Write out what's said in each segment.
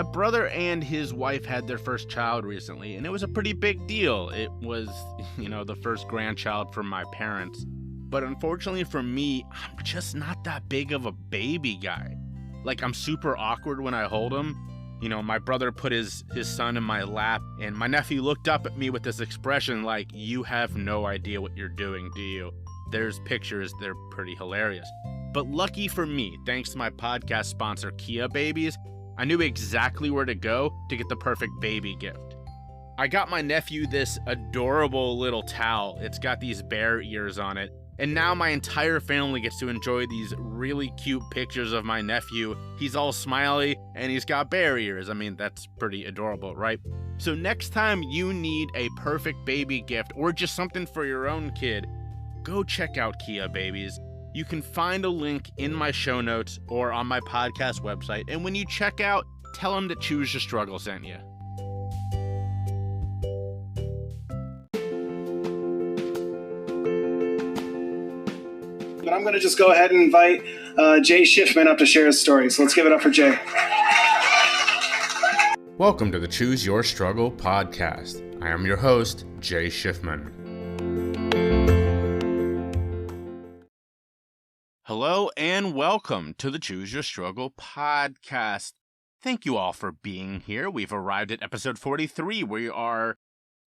brother and his wife had their first child recently, and it was a pretty big deal. It was, the first grandchild from my parents. But unfortunately for me, I'm just not that big of a baby guy. Like, I'm super awkward when I hold him. My brother put his son in my lap, and my nephew looked up at me with this expression like, "You have no idea what you're doing, do you?" There's pictures, they're pretty hilarious. But lucky for me, thanks to my podcast sponsor, Kia Babies, I knew exactly where to go to get the perfect baby gift. I got my nephew this adorable little towel. It's got these bear ears on it. And now my entire family gets to enjoy these really cute pictures of my nephew. He's all smiley and he's got bear ears. I mean, that's pretty adorable, right? So next time you need a perfect baby gift or just something for your own kid, go check out Kia Babies. You can find a link in my show notes or on my podcast website. And when you check out, tell them that Choose Your Struggle sent you. But I'm going to just go ahead and invite Jay Shifman up to share his story. So let's give it up for Jay. Welcome to the Choose Your Struggle podcast. I am your host, Jay Shifman. Hello and welcome to the Choose Your Struggle podcast. Thank you all for being here. We've arrived at episode 43. We are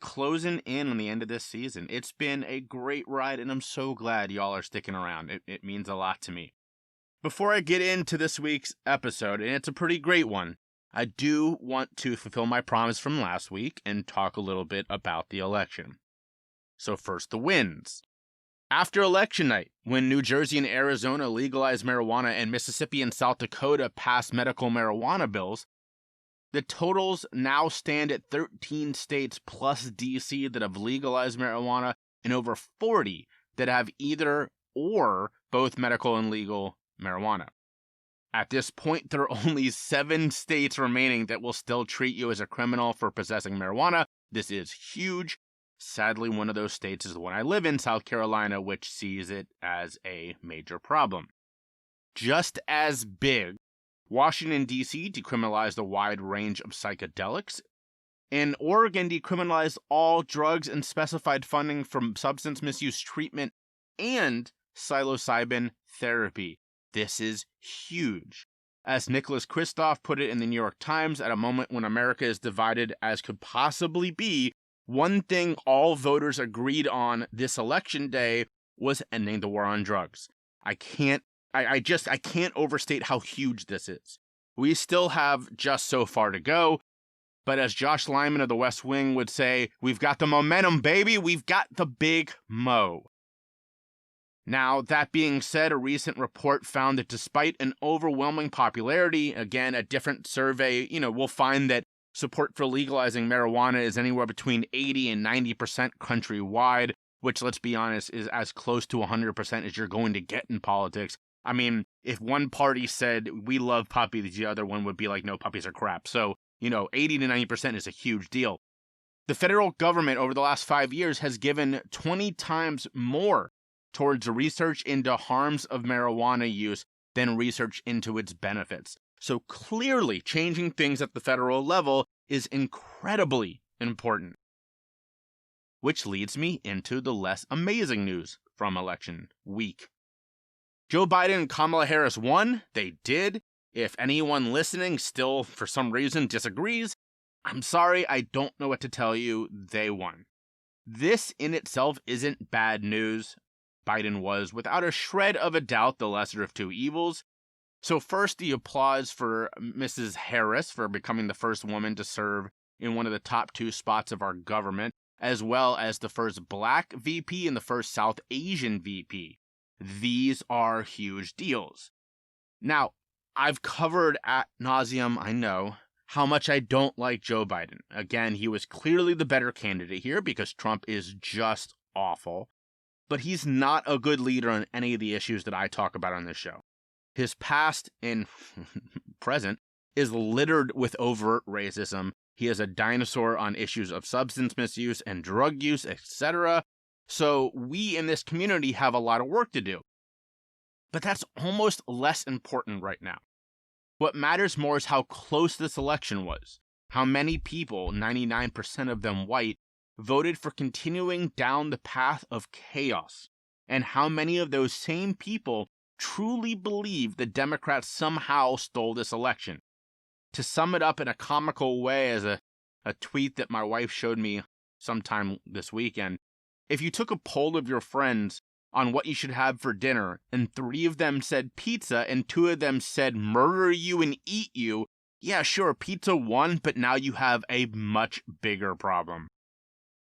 closing in on the end of this season. It's been a great ride, and I'm so glad y'all are sticking around. It means a lot to me. Before I get into this week's episode, and it's a pretty great one, I do want to fulfill my promise from last week and talk a little bit about the election. So first, the wins. After election night, when New Jersey and Arizona legalized marijuana and Mississippi and South Dakota passed medical marijuana bills, the totals now stand at 13 states plus D.C. that have legalized marijuana and over 40 that have either or both medical and legal marijuana. At this point, there are only 7 states remaining that will still treat you as a criminal for possessing marijuana. This is huge. Sadly, one of those states is the one I live in, South Carolina, which sees it as a major problem. Just as big, Washington, D.C. decriminalized a wide range of psychedelics, and Oregon decriminalized all drugs and specified funding from substance misuse treatment and psilocybin therapy. This is huge. As Nicholas Kristof put it in the New York Times, at a moment when America is divided as could possibly be, one thing all voters agreed on this election day was ending the war on drugs. I can't overstate how huge this is. We still have just so far to go, but as Josh Lyman of the West Wing would say, we've got the momentum, baby. We've got the big mo. Now, that being said, a recent report found that despite an overwhelming popularity, again, a different survey, we'll find that support for legalizing marijuana is anywhere between 80 and 90% countrywide, which, let's be honest, is as close to 100% as you're going to get in politics. I mean, if one party said, we love puppies, the other one would be like, no, puppies are crap. So, 80 to 90% is a huge deal. The federal government over the last 5 years has given 20 times more towards research into harms of marijuana use than research into its benefits. So clearly, changing things at the federal level is incredibly important. Which leads me into the less amazing news from election week. Joe Biden and Kamala Harris won. They did. If anyone listening still, for some reason, disagrees, I'm sorry, I don't know what to tell you. They won. This in itself isn't bad news. Biden was, without a shred of a doubt, the lesser of two evils. So first, the applause for Mrs. Harris for becoming the first woman to serve in one of the top 2 spots of our government, as well as the first Black VP and the first South Asian VP. These are huge deals. Now, I've covered ad nauseum, I know, how much I don't like Joe Biden. Again, he was clearly the better candidate here because Trump is just awful. But he's not a good leader on any of the issues that I talk about on this show. His past and present is littered with overt racism. He is a dinosaur on issues of substance misuse and drug use, etc. So we in this community have a lot of work to do. But that's almost less important right now. What matters more is how close this election was. How many people, 99% of them white, voted for continuing down the path of chaos. And how many of those same people truly believe the Democrats somehow stole this election. To sum it up in a comical way, as a tweet that my wife showed me sometime this weekend, if you took a poll of your friends on what you should have for dinner, and 3 of them said pizza, and 2 of them said murder you and eat you, yeah, sure, pizza won, but now you have a much bigger problem.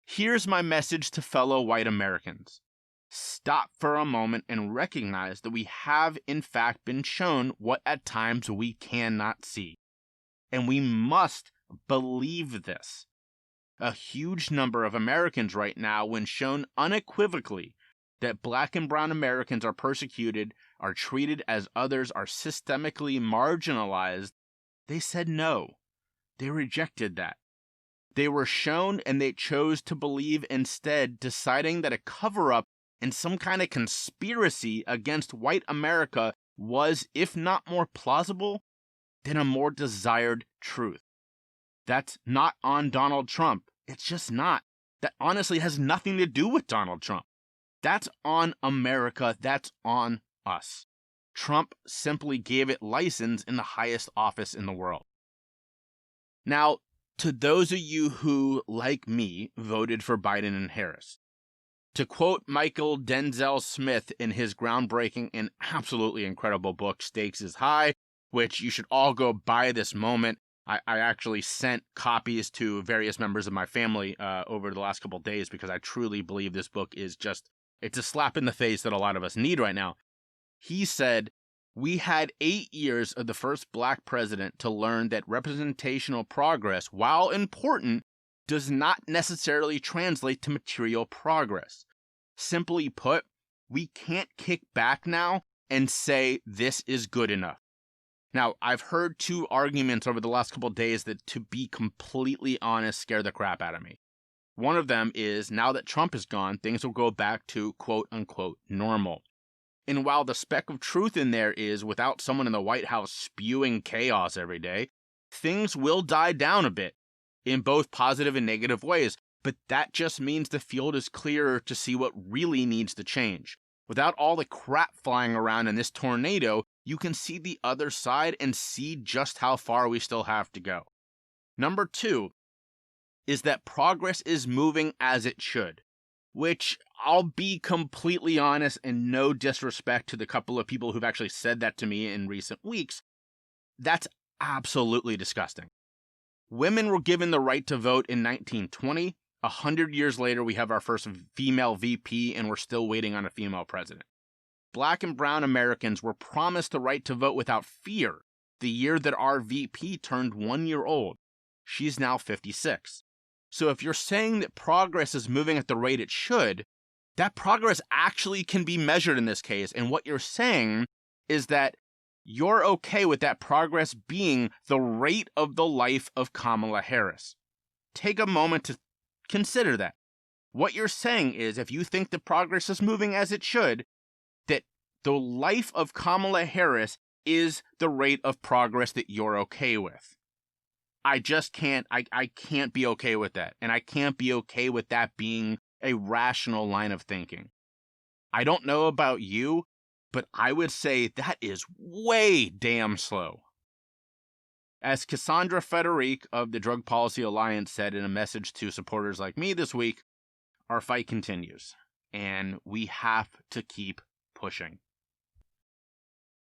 Here's my message to fellow white Americans. Stop for a moment and recognize that we have, in fact, been shown what at times we cannot see. And we must believe this. A huge number of Americans right now, when shown unequivocally that Black and brown Americans are persecuted, are treated as others, are systemically marginalized, they said no. They rejected that. They were shown and they chose to believe instead, deciding that a cover-up and some kind of conspiracy against white America was, if not more plausible, then a more desired truth. That's not on Donald Trump. It's just not. That honestly has nothing to do with Donald Trump. That's on America. That's on us. Trump simply gave it license in the highest office in the world. Now, to those of you who, like me, voted for Biden and Harris, to quote Mychal Denzel Smith in his groundbreaking and absolutely incredible book, Stakes is High, which you should all go buy this moment. I actually sent copies to various members of my family over the last couple of days because I truly believe this book is just, it's a slap in the face that a lot of us need right now. He said, we had 8 years of the first Black president to learn that representational progress, while important, does not necessarily translate to material progress. Simply put, we can't kick back now and say this is good enough. Now, I've heard 2 arguments over the last couple of days that, to be completely honest, scare the crap out of me. One of them is, now that Trump is gone, things will go back to quote-unquote normal. And while the speck of truth in there is, without someone in the White House spewing chaos every day, things will die down a bit, in both positive and negative ways, but that just means the field is clearer to see what really needs to change. Without all the crap flying around in this tornado, you can see the other side and see just how far we still have to go. Number 2 is that progress is moving as it should, which I'll be completely honest, and no disrespect to the couple of people who've actually said that to me in recent weeks, that's absolutely disgusting. Women were given the right to vote in 1920. 100 years later, we have our first female VP, and we're still waiting on a female president. Black and brown Americans were promised the right to vote without fear the year that our VP turned 1 year old. She's now 56. So if you're saying that progress is moving at the rate it should, that progress actually can be measured in this case. And what you're saying is that you're okay with that progress being the rate of the life of Kamala Harris. Take a moment to consider that. What you're saying is, if you think the progress is moving as it should, that the life of Kamala Harris is the rate of progress that you're okay with. I just can't, I can't be okay with that. And I can't be okay with that being a rational line of thinking. I don't know about you, but I would say that is way damn slow. As Cassandra Frederick of the Drug Policy Alliance said in a message to supporters like me this week, our fight continues, and we have to keep pushing.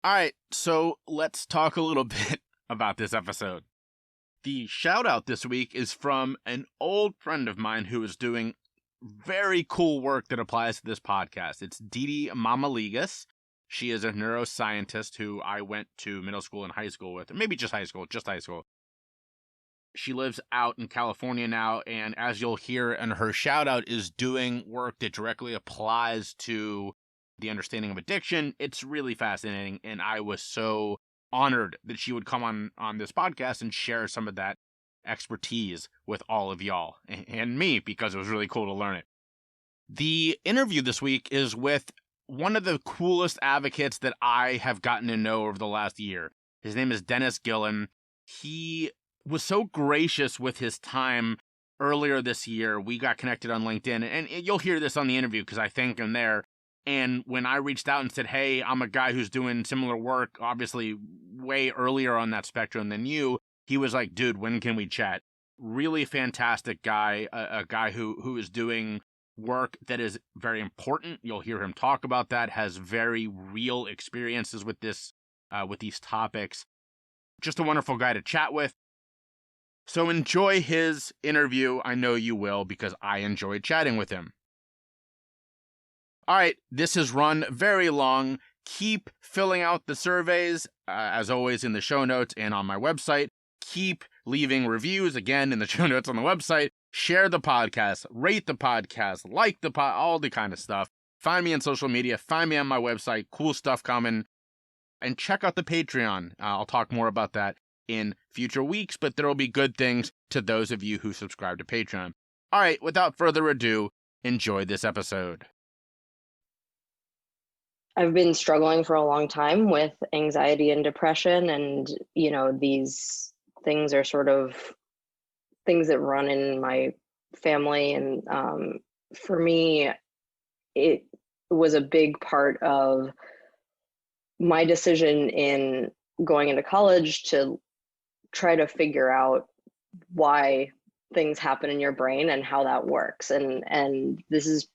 All right, so let's talk a little bit about this episode. The shout out this week is from an old friend of mine who is doing very cool work that applies to this podcast. It's Didi Mamaligas. She is a neuroscientist who I went to middle school and high school with, or maybe just high school. She lives out in California now, and as you'll hear in her shout out, is doing work that directly applies to the understanding of addiction. It's really fascinating, and I was so honored that she would come on this podcast and share some of that expertise with all of y'all and me, because it was really cool to learn it. The interview this week is with one of the coolest advocates that I have gotten to know over the last year. His name is Dennis Gillan. He was so gracious with his time earlier this year. We got connected on LinkedIn, and you'll hear this on the interview because I thank him there. And when I reached out and said, hey, I'm a guy who's doing similar work, obviously way earlier on that spectrum than you, he was like, dude, when can we chat? Really fantastic guy, a guy who is doing work that is very important. You'll hear him talk about that, has very real experiences with this, with these topics. Just a wonderful guy to chat with. So enjoy his interview. I know you will because I enjoyed chatting with him. All right, this has run very long. Keep filling out the surveys, as always, in the show notes and on my website. Keep leaving reviews, again, in the show notes on the website. Share the podcast, rate the podcast, like the all the kind of stuff. Find me on social media. Find me on my website. Cool stuff coming. And check out the Patreon. I'll talk more about that in future weeks, but there will be good things to those of you who subscribe to Patreon. All right, without further ado, enjoy this episode. I've been struggling for a long time with anxiety and depression, and, you know, these things are sort of things that run in my family. And for me, it was a big part of my decision in going into college to try to figure out why things happen in your brain and how that works. And this is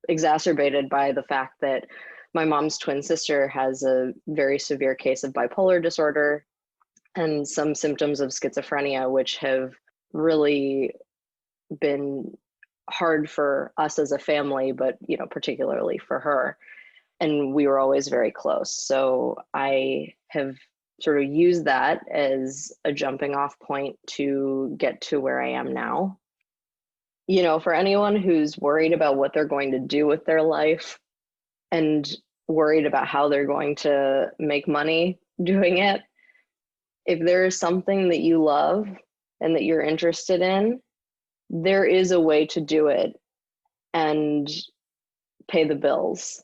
exacerbated by the fact that my mom's twin sister has a very severe case of bipolar disorder and some symptoms of schizophrenia, which have really been hard for us as a family, but, you know, particularly for her. And we were always very close. So I have sort of used that as a jumping off point to get to where I am now. You know, for anyone who's worried about what they're going to do with their life and worried about how they're going to make money doing it, if there is something that you love and that you're interested in, there is a way to do it and pay the bills.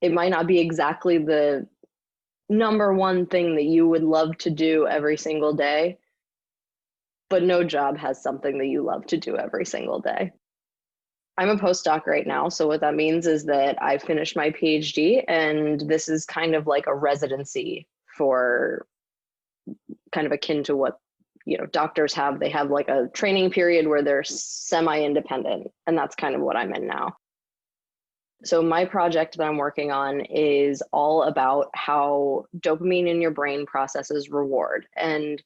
It might not be exactly the number one thing that you would love to do every single day, but no job has something that you love to do every single day. I'm a postdoc right now, so what that means is that I finished my PhD, and this is kind of like a residency for kind of akin to what, you know, doctors have. They have like a training period where they're semi-independent, and that's kind of what I'm in now. So my project that I'm working on is all about how dopamine in your brain processes reward. And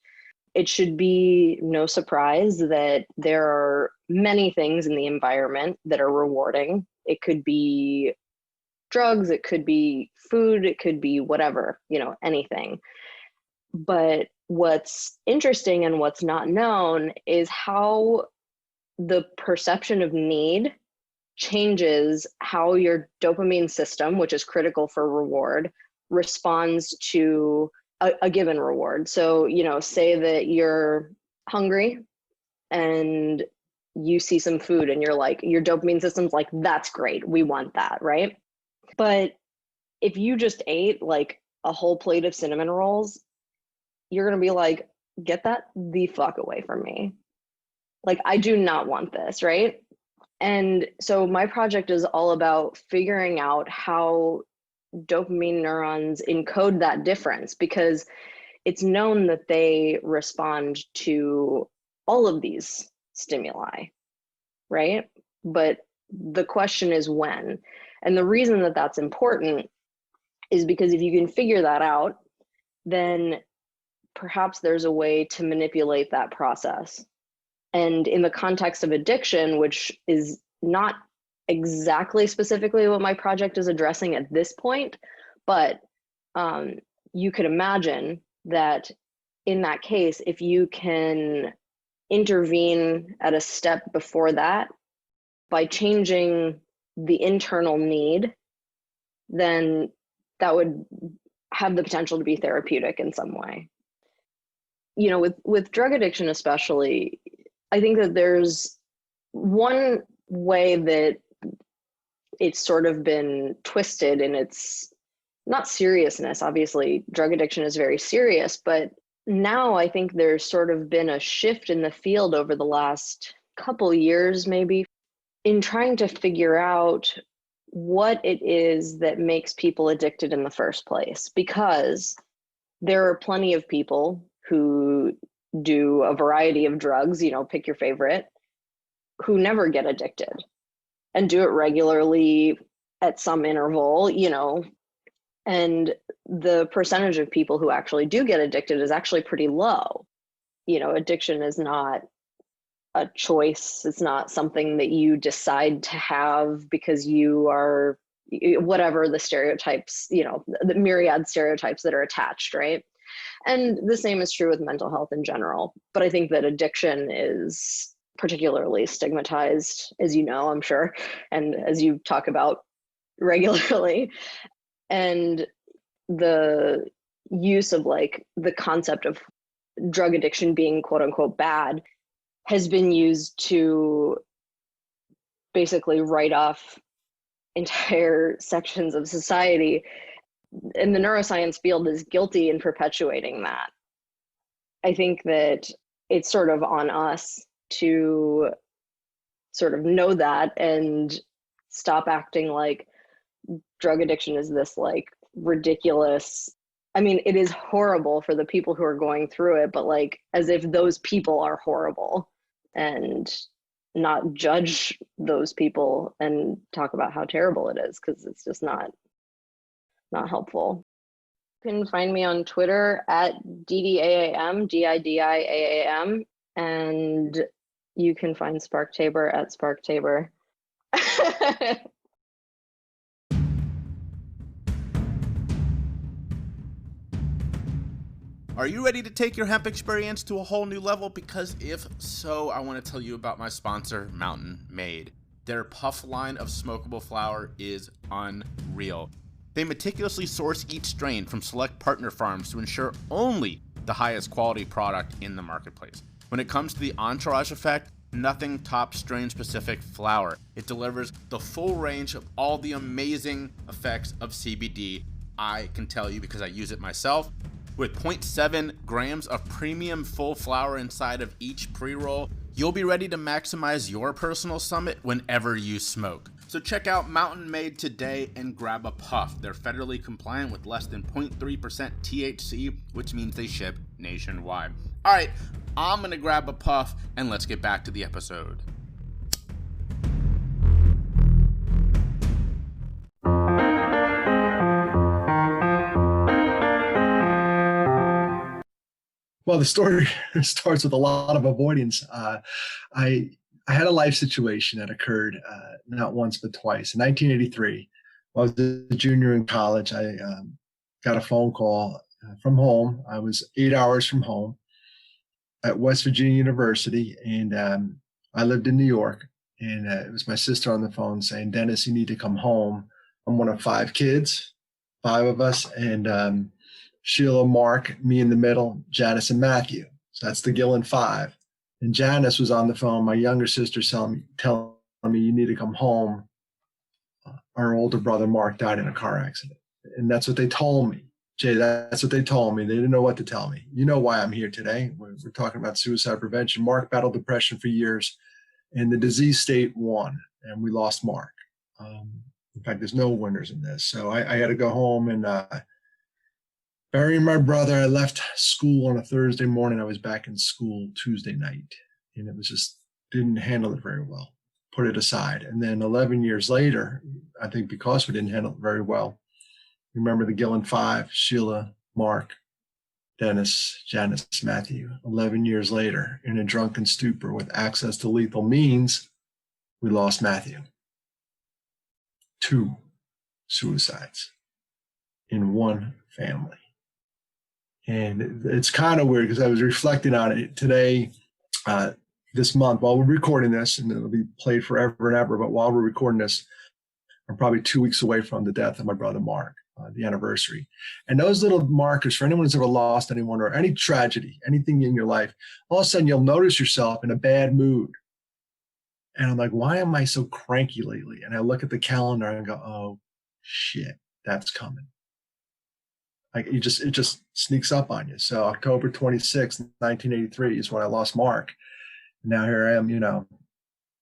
it should be no surprise that there are many things in the environment that are rewarding. It could be drugs, it could be food, it could be whatever, you know, anything. But what's interesting and what's not known is how the perception of need changes how your dopamine system, which is critical for reward, responds to a given reward. So, you know, say that you're hungry and you see some food and you're like, your dopamine system's like, that's great, we want that, right? But if you just ate like a whole plate of cinnamon rolls, you're gonna be like, get that the fuck away from me. Like, I do not want this, right? And so my project is all about figuring out how dopamine neurons encode that difference, because it's known that they respond to all of these stimuli, right? But the question is when. And the reason that that's important is because if you can figure that out, then perhaps there's a way to manipulate that process. And in the context of addiction, which is not exactly specifically what my project is addressing at this point, but you could imagine that in that case, if you can intervene at a step before that by changing the internal need, then that would have the potential to be therapeutic in some way. You know, with drug addiction especially, I think that there's one way that it's sort of been twisted in its not seriousness. Obviously, drug addiction is very serious, but now I think there's sort of been a shift in the field over the last couple years, maybe, in trying to figure out what it is that makes people addicted in the first place. Because there are plenty of people who do a variety of drugs, pick your favorite, who never get addicted and do it regularly at some interval, and the percentage of people who actually do get addicted is actually pretty low. Addiction is not a choice. It's not something that you decide to have because you are, whatever the stereotypes, the myriad stereotypes that are attached, right? And the same is true with mental health in general. But I think that addiction is particularly stigmatized, as you know, I'm sure, and as you talk about regularly. And the use of like the concept of drug addiction being quote unquote bad has been used to basically write off entire sections of society. And the neuroscience field is guilty in perpetuating that. I think that it's sort of on us to sort of know that and stop acting like drug addiction is this like ridiculous. I mean, it is horrible for the people who are going through it, but like as if those people are horrible, and not judge those people and talk about how terrible it is, because it's just not helpful. You can find me on Twitter at DDAAM, DIDIAAM, and you can find Spark Tabor at Spark Tabor. Are you ready to take your hemp experience to a whole new level? Because if so, I want to tell you about my sponsor, Mountain Made. Their puff line of smokable flower is unreal. They meticulously source each strain from select partner farms to ensure only the highest quality product in the marketplace. When it comes to the entourage effect, nothing tops strain-specific flower. It delivers the full range of all the amazing effects of CBD. I can tell you because I use it myself. With 0.7 grams of premium full flower inside of each pre-roll, you'll be ready to maximize your personal summit whenever you smoke. So check out Mountain Made today and grab a puff. They're federally compliant with less than 0.3% THC, which means they ship nationwide. All right, I'm gonna grab a puff and let's get back to the episode. Well, the story starts with a lot of avoidance. I had a life situation that occurred not once but twice. In 1983, while I was a junior in college, I got a phone call from home. I was 8 hours from home at West Virginia University, and I lived in New York. And it was my sister on the phone saying, "Dennis, you need to come home. I'm one of 5 kids, 5 of us, and Sheila, Mark, me in the middle, Janice, and Matthew. So that's the Gillan 5. And Janice was on the phone, my younger sister, telling me, you need to come home. Our older brother, Mark, died in a car accident. And that's what they told me. Jay, that's what they told me. They didn't know what to tell me. You know why I'm here today. We're talking about suicide prevention. Mark battled depression for years, and the disease state won, and we lost Mark. In fact, there's no winners in this. So I had to go home and burying my brother. I left school on a Thursday morning. I was back in school Tuesday night, and it was just didn't handle it very well. Put it aside. And then 11 years later, I think because we didn't handle it very well, remember the Gillan 5, Sheila, Mark, Dennis, Janice, Matthew. 11 years later, in a drunken stupor with access to lethal means, we lost Matthew. 2 suicides in one family. And it's kind of weird because I was reflecting on it today, this month, while we're recording this, and it'll be played forever and ever. But while we're recording this, I'm probably 2 weeks away from the death of my brother, Mark, the anniversary. And those little markers for anyone who's ever lost anyone or any tragedy, anything in your life, all of a sudden you'll notice yourself in a bad mood. And I'm like, why am I so cranky lately? And I look at the calendar and go, oh, shit, that's coming. Like it just sneaks up on you. So October 26th, 1983 is when I lost Mark. Now here I am,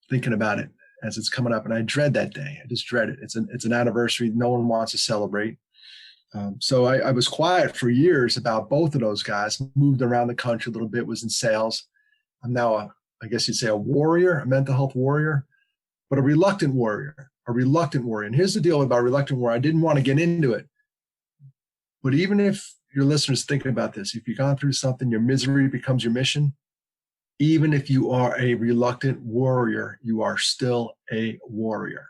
thinking about it as it's coming up, and I dread that day. I just dread it. It's an anniversary no one wants to celebrate. So I was quiet for years about both of those guys. Moved around the country a little bit. Was in sales. I'm now I guess you'd say a warrior, a mental health warrior, but a reluctant warrior. And here's the deal about reluctant warrior. I didn't want to get into it, but even if your listeners thinking about this, if you've gone through something, your misery becomes your mission. Even if you are a reluctant warrior, you are still a warrior.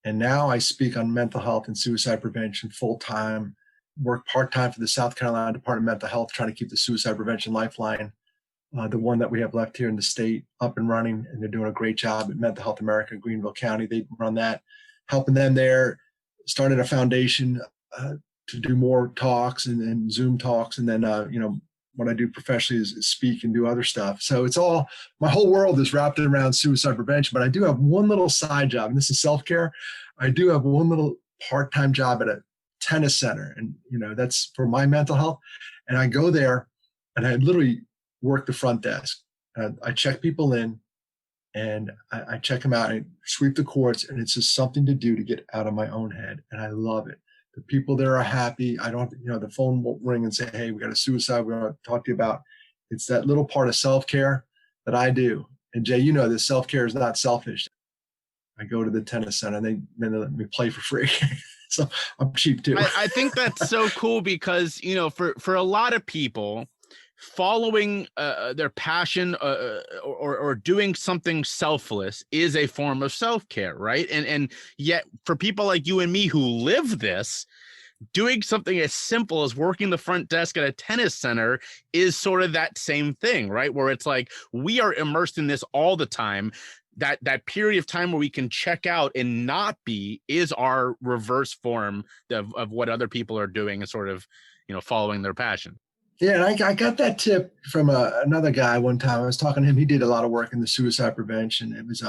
And now I speak on mental health and suicide prevention full-time, work part-time for the South Carolina Department of Mental Health, trying to keep the suicide prevention lifeline, the one that we have left here in the state, up and running. And they're doing a great job at Mental Health America, Greenville County. They run that, helping them there. Started a foundation to do more talks and Zoom talks. And then, what I do professionally is speak and do other stuff. So it's all, my whole world is wrapped around suicide prevention, but I do have one little side job, and this is self-care. I do have one little part-time job at a tennis center, and that's for my mental health. And I go there and I literally work the front desk. I check people in, and I check them out and sweep the courts, and it's just something to do to get out of my own head. And I love it. The people there are happy. I don't, the phone won't ring and say, hey, we got a suicide we want to talk to you about. It's that little part of self-care that I do. And Jay, this self-care is not selfish. I go to the tennis center and then they let me play for free. So I'm cheap too. I think that's so cool because, for a lot of people, following their passion or doing something selfless is a form of self-care, right? And yet for people like you and me who live this, doing something as simple as working the front desk at a tennis center is sort of that same thing, right? Where it's like we are immersed in this all the time. That period of time where we can check out and not be is our reverse form of what other people are doing and sort of, following their passion. Yeah, and I got that tip from another guy one time. I was talking to him. He did a lot of work in the suicide prevention. It was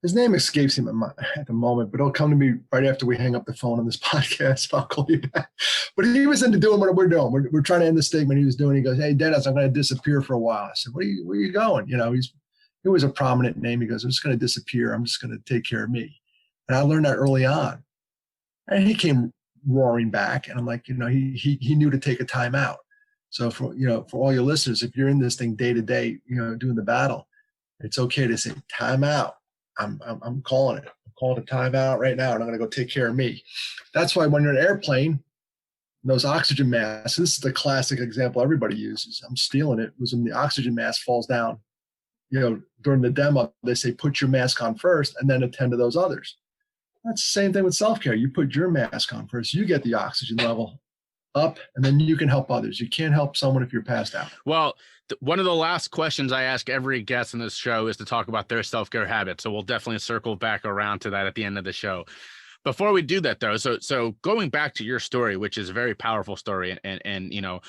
his name escapes him at the moment, but it'll come to me right after we hang up the phone on this podcast. So I'll call you back. But he was into doing what we're doing. We're trying to end the statement he was doing. He goes, "Hey, Dennis, I'm going to disappear for a while." I said, where are you going? He was a prominent name. He goes, "I'm just going to disappear. I'm just going to take care of me." And I learned that early on. And he came roaring back, and I'm like, he knew to take a time out. So for all your listeners, if you're in this thing day to day, doing the battle, it's okay to say time out. I'm calling it. I'm calling a time out right now, and I'm going to go take care of me. That's why when you're in an airplane, those oxygen masks, this is the classic example everybody uses. I'm stealing it. It was when the oxygen mask falls down, during the demo, they say, put your mask on first and then attend to those others. That's the same thing with self-care. You put your mask on first, you get the oxygen level up, and then you can help others. You can't help someone if you're passed out. Well, one of the last questions I ask every guest in this show is to talk about their self-care habits. So we'll definitely circle back around to that at the end of the show. Before we do that, though, so going back to your story, which is a very powerful story, and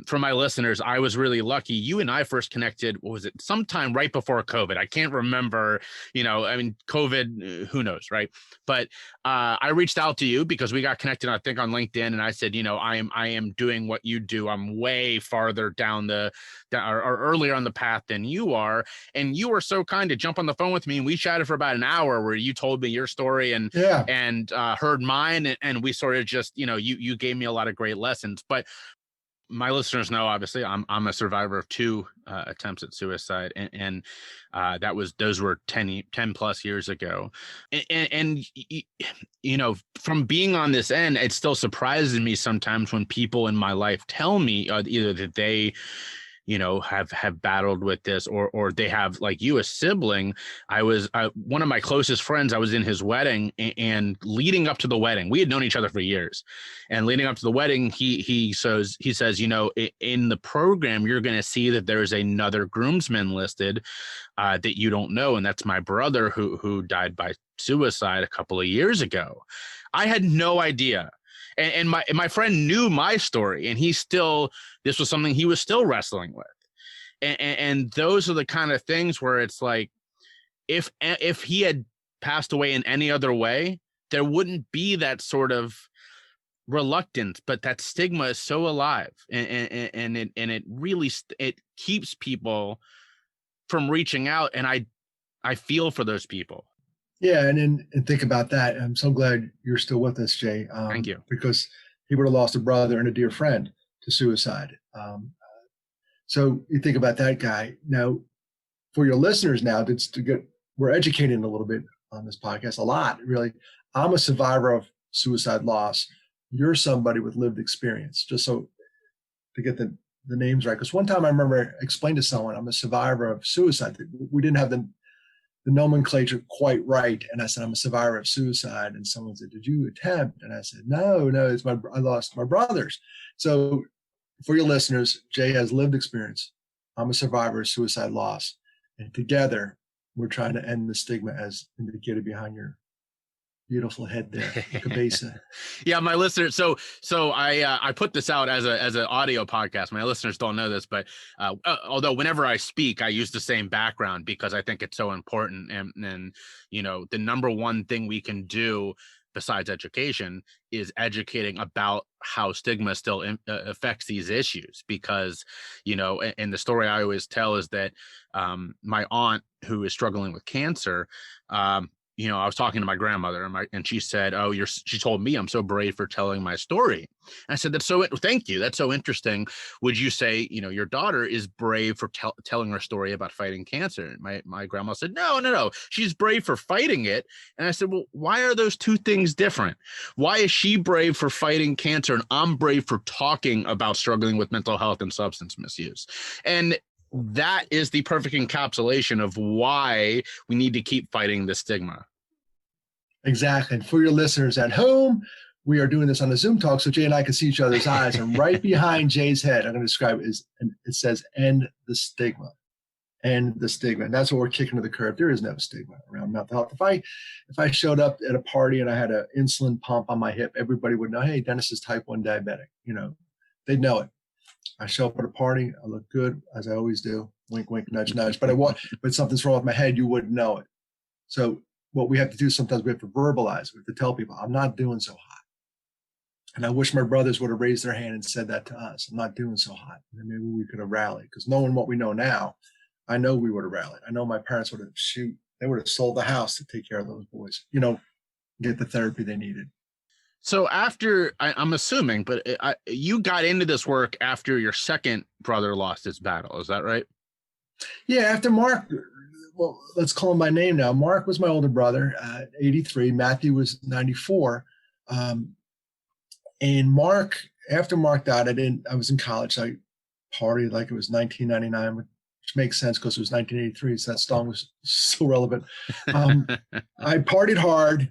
for my listeners, I was really lucky. You and I first connected, what was it, sometime right before COVID? I can't remember, COVID, who knows, right? But I reached out to you because we got connected, I think, on LinkedIn, and I said, I am doing what you do. I'm way farther down or earlier on the path than you are, and you were so kind to jump on the phone with me, and we chatted for about an hour where you told me your story and heard mine, and we sort of just, you gave me a lot of great lessons. But my listeners know, obviously, I'm a survivor of 2 attempts at suicide, and those were 10 plus years ago. And from being on this end, it still surprises me sometimes when people in my life tell me either that they have battled with this, or they have, like you, a sibling. I was one of my closest friends. I was in his wedding, and leading up to the wedding, we had known each other for years. And leading up to the wedding, he says, in the program, you're going to see that there's another groomsman listed that you don't know, and that's my brother who died by suicide a couple of years ago. I had no idea. And my friend knew my story, and this was something he was still wrestling with. And those are the kind of things where it's like, if he had passed away in any other way, there wouldn't be that sort of reluctance, but that stigma is so alive, and it really it keeps people from reaching out. And I feel for those people. Yeah, and think about that. I'm so glad you're still with us, Jay. Thank you. Because he would have lost a brother and a dear friend to suicide. So you think about that guy. Now, for your listeners now, we're educating a little bit on this podcast, a lot, really. I'm a survivor of suicide loss. You're somebody with lived experience, just so to get the names right. Because one time I remember I explained to someone, I'm a survivor of suicide. We didn't have the nomenclature quite right. And I said, I'm a survivor of suicide. And someone said, did you attempt? And I said, no, I lost my brothers. So for your listeners, Jay has lived experience. I'm a survivor of suicide loss. And together, we're trying to end the stigma as indicated behind your beautiful head there, cabeza. Yeah, my listeners. So I put this out as an audio podcast. My listeners don't know this, but although whenever I speak, I use the same background because I think it's so important. And the number one thing we can do besides education is educating about how stigma still affects these issues. Because and the story I always tell is that my aunt, who is struggling with cancer, I was talking to my grandmother, and she said, "Oh, she told me I'm so brave for telling my story." And I said, thank you. That's so interesting. Would you say, your daughter is brave for telling her story about fighting cancer? And my grandma said, no, she's brave for fighting it. And I said, well, why are those two things different? Why is she brave for fighting cancer and I'm brave for talking about struggling with mental health and substance misuse? And that is the perfect encapsulation of why we need to keep fighting the stigma. Exactly. And for your listeners at home, we are doing this on a Zoom talk so Jay and I can see each other's eyes. And right behind Jay's head, I'm going to describe it, it says, end the stigma. End the stigma. And that's what we're kicking to the curb. There is no stigma around mental health. If I showed up at a party and I had an insulin pump on my hip, everybody would know, hey, Dennis is type 1 diabetic. They'd know it. I show up at a party, I look good, as I always do. Wink, wink, nudge, nudge. But something's wrong with my head, you wouldn't know it. So what we have to do, sometimes we have to verbalize. We have to tell people, I'm not doing so hot. And I wish my brothers would have raised their hand and said that to us. I'm not doing so hot. And maybe we could have rallied. Because knowing what we know now, I know we would have rallied. I know my parents would have they would have sold the house to take care of those boys, get the therapy they needed. So after, I'm assuming, but you got into this work after your second brother lost his battle. Is that right? Yeah, after Mark, well, let's call him by name now. Mark was my older brother, 83. Matthew was 94. And after Mark died, I was in college. I partied like it was 1999, which makes sense because it was 1983. So that song was so relevant. I partied hard.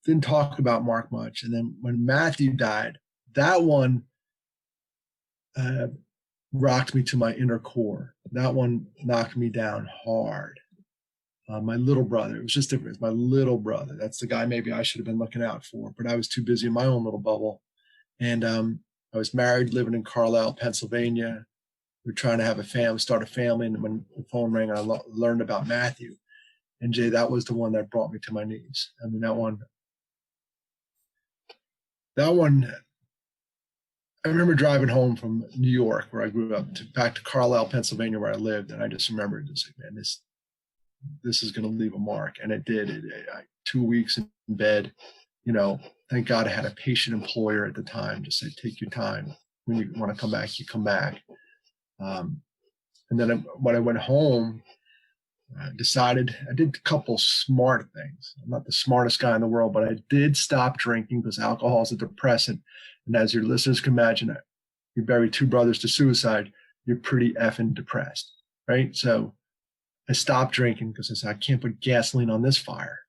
Didn't talk about Mark much. And then when Matthew died, that one rocked me to my inner core. That one knocked me down hard. My little brother, it was just different. It's my little brother. That's the guy maybe I should have been looking out for, but I was too busy in my own little bubble. And I was married, living in Carlisle, Pennsylvania. We were trying to have a family, start a family. And when the phone rang, I learned about Matthew. And Jay, that was the one that brought me to my knees. I mean, that one, I remember driving home from New York, where I grew up, back to Carlisle, Pennsylvania, where I lived. And I just remembered, man, this is going to leave a mark. And it did. 2 weeks in bed, thank God I had a patient employer at the time to say, take your time. When you want to come back, you come back. And then when I went home, I decided I did a couple smart things. I'm not the smartest guy in the world, but I did stop drinking because alcohol is a depressant. And as your listeners can imagine, you bury two brothers to suicide, you're pretty effing depressed, right? So I stopped drinking because I said, I can't put gasoline on this fire.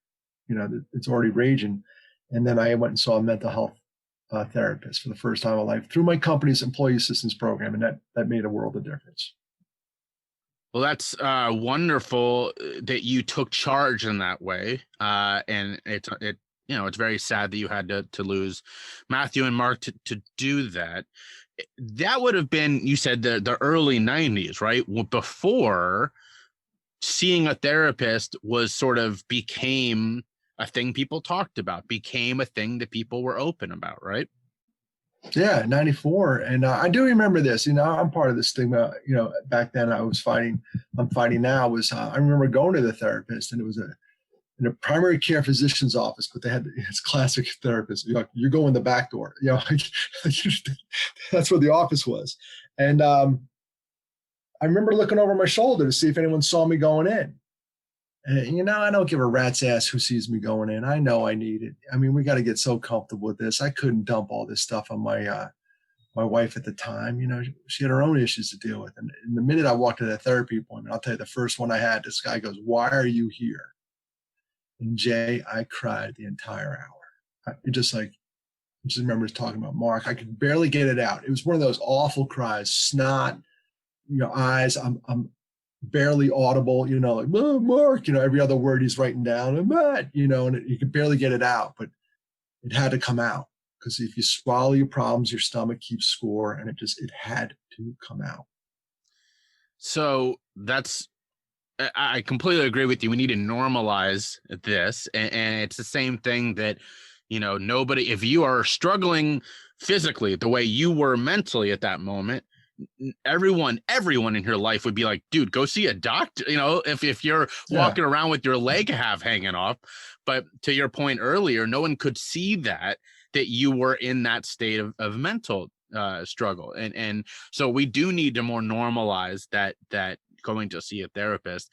It's already raging. And then I went and saw a mental health therapist for the first time in my life through my company's employee assistance program. And that made a world of difference. Well, that's wonderful that you took charge in that way. And it's very sad that you had to lose Matthew and Mark to do that. That would have been, you said, the early 90s, right? Before seeing a therapist was sort of became a thing people talked about, became a thing that people were open about, right? Yeah, 94. And I do remember this, I'm part of this stigma, back then I'm fighting now was, I remember going to the therapist, and it was in a primary care physician's office, but they had it's classic therapist. You go in the back door, that's where the office was. And I remember looking over my shoulder to see if anyone saw me going in. And, I don't give a rat's ass who sees me going in. I know I need it. I mean, we got to get so comfortable with this. I couldn't dump all this stuff on my wife at the time. She had her own issues to deal with. And the minute I walked to that therapy appointment, I'll tell you, the first one I had, this guy goes, "Why are you here?" And Jay, I cried the entire hour. I just remember talking about Mark. I could barely get it out. It was one of those awful cries, snot, eyes. I'm barely audible, like, "Oh, Mark," every other word he's writing down, "I'm mad," and you could barely get it out, but it had to come out, because if you swallow your problems, your stomach keeps score, and it had to come out. So I completely agree with you. We need to normalize this. And it's the same thing that, nobody, if you are struggling physically the way you were mentally at that moment, everyone in your life would be like, "Dude, go see a doctor." If you're walking around with your leg half hanging off. But to your point earlier, no one could see that you were in that state of mental struggle. And so we do need to more normalize that going to see a therapist.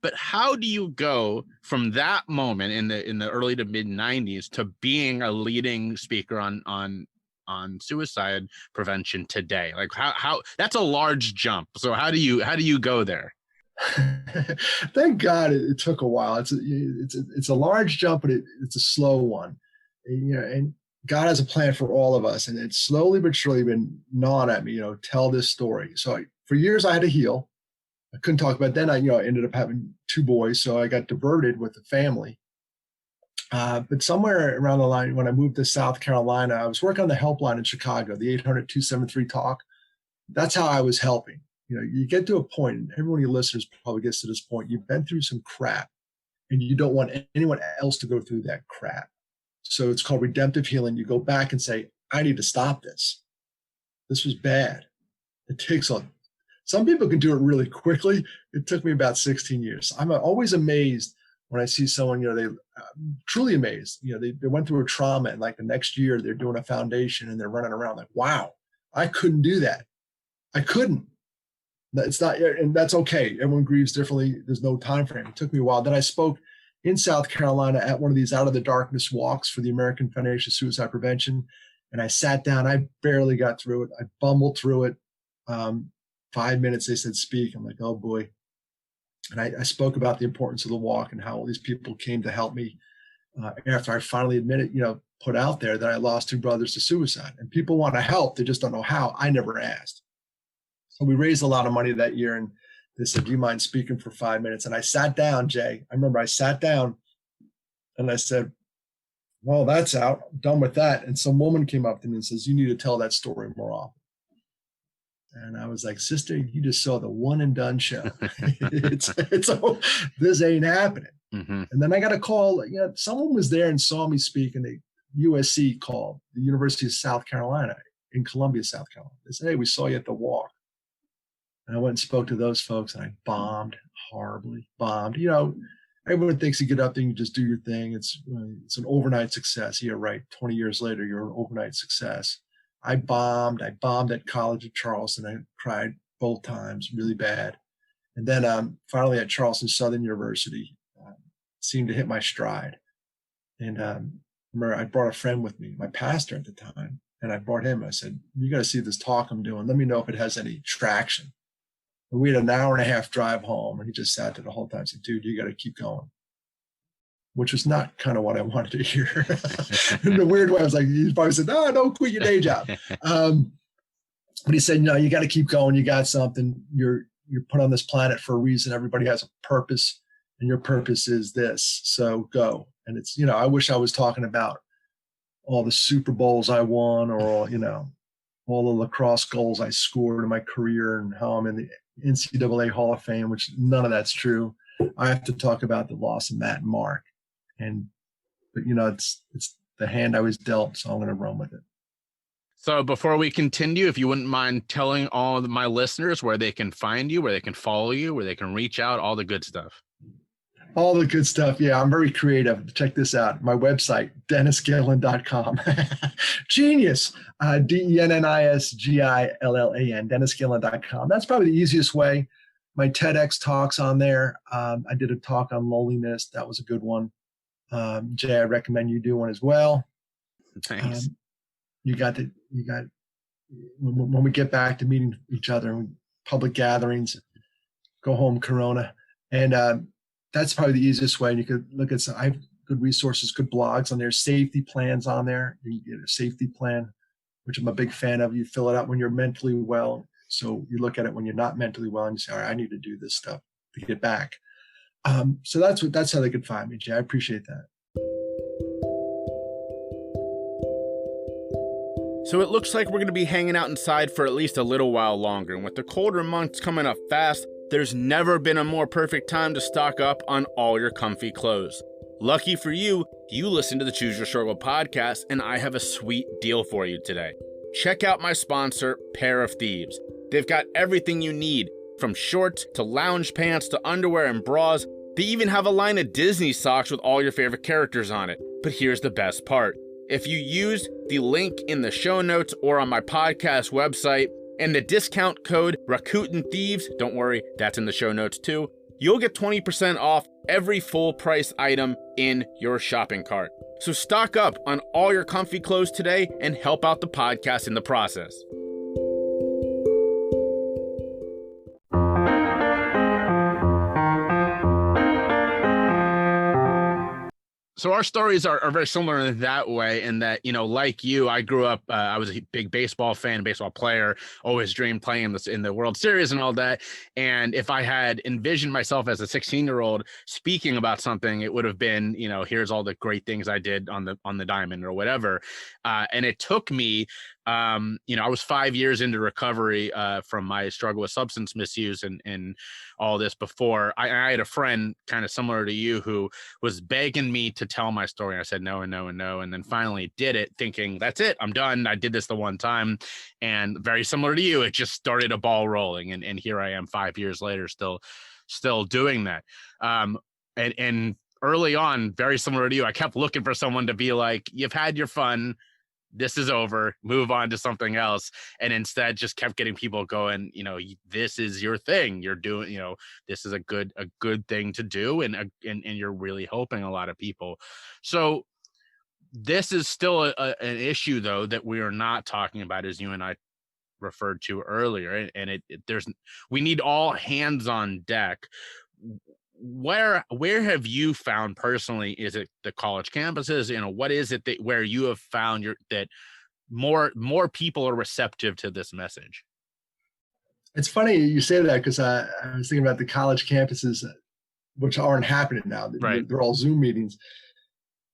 But how do you go from that moment in the early to mid 90s to being a leading speaker on suicide prevention today? Like how that's a large jump. So how do you go there? Thank God it took a while. It's a large jump, but it's a slow one. And God has a plan for all of us, and it's slowly but surely been gnawing at me. Tell this story. So for years I had to heal. I couldn't talk about it. Then I ended up having 2 boys, so I got diverted with the family. But somewhere around the line, when I moved to South Carolina, I was working on the helpline in Chicago, the 800-273-TALK. That's how I was helping. You get to a point, and everyone of your listeners probably gets to this point, you've been through some crap, and you don't want anyone else to go through that crap. So it's called redemptive healing. You go back and say, "I need to stop this. This was bad." It takes some people can do it really quickly. It took me about 16 years. I'm always amazed when I see someone, they truly amazed. They went through a trauma, and like the next year they're doing a foundation and they're running around like, "Wow, I couldn't do that. I couldn't." It's not, and that's okay. Everyone grieves differently. There's no time frame. It took me a while. Then I spoke in South Carolina at one of these Out of the Darkness walks for the American Foundation of Suicide Prevention. And I sat down. I barely got through it. I bumbled through it. 5 minutes, they said, "Speak." I'm like, "Oh boy." And I spoke about the importance of the walk and how all these people came to help me after I finally admitted, put out there that I lost 2 brothers to suicide. And people want to help. They just don't know how. I never asked. So we raised a lot of money that year, and they said, "Do you mind speaking for 5 minutes?" And I sat down, Jay. I remember I sat down and I said, "Well, that's out. I'm done with that." And some woman came up to me and says, "You need to tell that story more often." And I was like, "Sister, you just saw the one and done show. This ain't happening." Mm-hmm. And then I got a call. Someone was there and saw me speak, and the USC called, the University of South Carolina in Columbia, South Carolina. They said, "Hey, we saw you at the walk." And I went and spoke to those folks, and I bombed horribly. Everyone thinks you get up there and you just do your thing. It's an overnight success. Yeah, right. 20 years later, you're an overnight success. I bombed at college at Charleston. I cried both times really bad. And then finally at Charleston Southern University, seemed to hit my stride. And remember, I brought a friend with me, my pastor at the time, and I brought him. I said, "You got to see this talk I'm doing. Let me know if it has any traction." And we had an hour and a half drive home, and he just sat there the whole time and said, "Dude, you got to keep going," which was not kind of what I wanted to hear. In a weird way, I was like, he probably said, "No, don't quit your day job." But he said, "No, you got to keep going. You got something. You're put on this planet for a reason. Everybody has a purpose, and your purpose is this. So go." And it's, I wish I was talking about all the Super Bowls I won, or all the lacrosse goals I scored in my career, and how I'm in the NCAA Hall of Fame, which none of that's true. I have to talk about the loss of Matt and Mark. And but it's the hand I was dealt, so I'm going to run with it. So before we continue, if you wouldn't mind telling all of my listeners where they can find you, where they can follow you, where they can reach out, all the good stuff. All the good stuff. Yeah, I'm very creative. Check this out. My website, DennisGillan.com. Genius. DennisGillan, DennisGillan.com. That's probably the easiest way. My TEDx talk's on there. I did a talk on loneliness. That was a good one. Jay, I recommend you do one as well. Thanks. When we get back to meeting each other, public gatherings, go home, Corona. And that's probably the easiest way. And you could look at I have good resources, good blogs on there, safety plans on there. You can get a safety plan, which I'm a big fan of. You fill it out when you're mentally well. So you look at it when you're not mentally well and you say, all right, I need to do this stuff to get back. So that's how they could find me, Jay. I appreciate that. So it looks like we're going to be hanging out inside for at least a little while longer. And with the colder months coming up fast, there's never been a more perfect time to stock up on all your comfy clothes. Lucky for you, you listen to the Choose Your Struggle podcast, and I have a sweet deal for you today. Check out my sponsor, Pair of Thieves. They've got everything you need, from shorts to lounge pants to underwear and bras. They even have a line of Disney socks with all your favorite characters on it. But here's the best part. If you use the link in the show notes or on my podcast website and the discount code Rakuten Thieves, don't worry, that's in the show notes too, you'll get 20% off every full price item in your shopping cart. So stock up on all your comfy clothes today and help out the podcast in the process. So our stories are very similar in that way, in that, like you, I grew up, I was a big baseball fan, baseball player, always dreamed playing in the World Series and all that. And if I had envisioned myself as a 16-year-old speaking about something, it would have been, here's all the great things I did on the diamond or whatever. And it took me, I was 5 years into recovery from my struggle with substance misuse and all this before. I had a friend kind of similar to you who was begging me to tell my story. And I said no and no and no. And then finally did it, thinking, that's it, I'm done. I did this the one time. And very similar to you, it just started a ball rolling. And here I am 5 years later, still doing that. And early on, very similar to you, I kept looking for someone to be like, you've had your fun. This is over, move on to something else. And instead just kept getting people going, this is your thing. You're doing, this is a good thing to do. And you're really helping a lot of people. So this is still an issue though, that we are not talking about, as you and I referred to earlier. And we need all hands on deck. Where have you found personally, is it the college campuses, what is it that where you have found that more people are receptive to this message? It's funny you say that, because I was thinking about the college campuses, which aren't happening now. Right. They're all Zoom meetings.